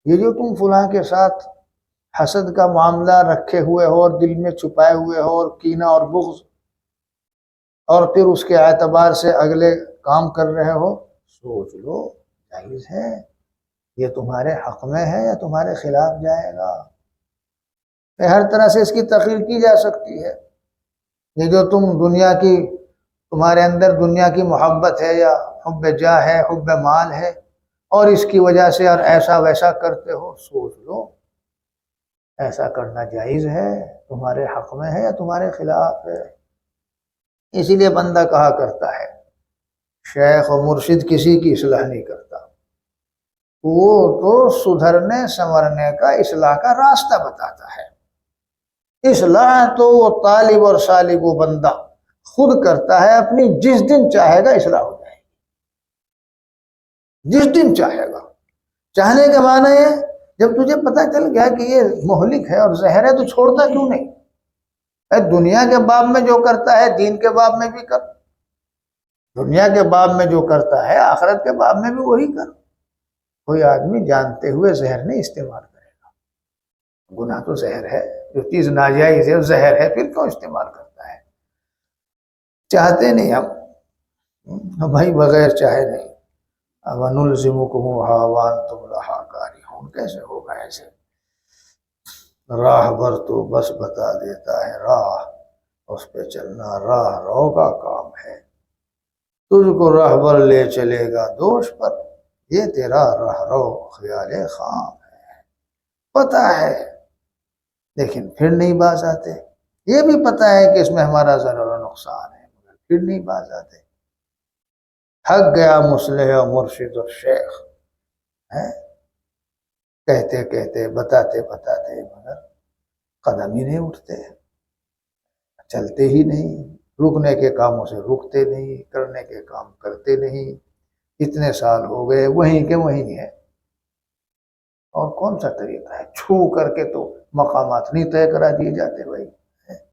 یہ جو تم فلاں کے ساتھ حسد کا معاملہ رکھے ہوئے ہو اور دل میں چھپائے ہوئے ہو اور کینہ اور بغض، اور پھر اس کے اعتبار سے اگلے کام کر رہے ہو، سوچ لو جائز ہے یہ تمہارے حق میں ہے یا تمہارے خلاف جائے گا؟ ہر طرح سے اس کی تقریر کی جا سکتی ہے۔ یہ جو تم دنیا کی، تمہارے اندر دنیا کی محبت ہے یا حب جاہ ہے، حب مال ہے، اور اس کی وجہ سے اور ایسا ویسا کرتے ہو، سوچ لو ایسا کرنا جائز ہے، تمہارے حق میں ہے یا تمہارے خلاف ہے؟ اسی لیے بندہ کہا کرتا ہے شیخ و مرشد کسی کی اصلاح نہیں کرتا، وہ تو سدھرنے سنورنے کا، اصلاح کا راستہ بتاتا ہے۔ اصلاح تو وہ طالب اور سالک و بندہ خود کرتا ہے اپنی، جس دن چاہے گا اصلاح ہو جائے گی، جس دن چاہے گا۔ چاہنے کا معنی ہے جب تجھے پتہ چل گیا کہ یہ مہلک ہے اور زہر ہے تو چھوڑتا کیوں نہیں؟ دنیا کے باب میں جو کرتا ہے دین کے باب میں بھی کر، دنیا کے باب میں جو کرتا ہے آخرت کے باب میں بھی وہی کر۔ کوئی آدمی جانتے ہوئے زہر نہیں استعمال کرے گا، گناہ تو زہر ہے، جو چیز ناجائز ہے زہر ہے، پھر کیوں استعمال کرتا ہے؟ چاہتے نہیں ہم بھائی، بغیر چاہے نہیں۔ وَنُلْزِمُكُمُوهَا وَأَنْتُمْ لَهَا كَارِهُونَ، کیسے ہوگا ایسے؟ راہ بھر تو بس بتا دیتا ہے راہ، اس پہ چلنا راہ رو کا کام ہے، تجھ کو راہبر لے چلے گا دوش پر، یہ تیرا راہ رو خیال خام ہے۔ پتہ ہے لیکن پھر نہیں باز آتے، یہ بھی پتہ ہے کہ اس میں ہمارا ضرر و نقصان ہے، مگر پھر نہیں باز آتے۔ تھک گیا مصلح و مرشد اور شیخ ہے، کہتے کہتے بتاتے بتاتے مگر قدم ہی نہیں اٹھتے، چلتے ہی نہیں، رکنے کے کاموں سے رکتے نہیں، کرنے کے کام کرتے نہیں۔ اتنے سال ہو گئے وہیں کے وہیں ہے، اور کون سا طریقہ ہے؟ چھو کر کے تو مقامات نہیں طے کرا دیے جاتے بھائی۔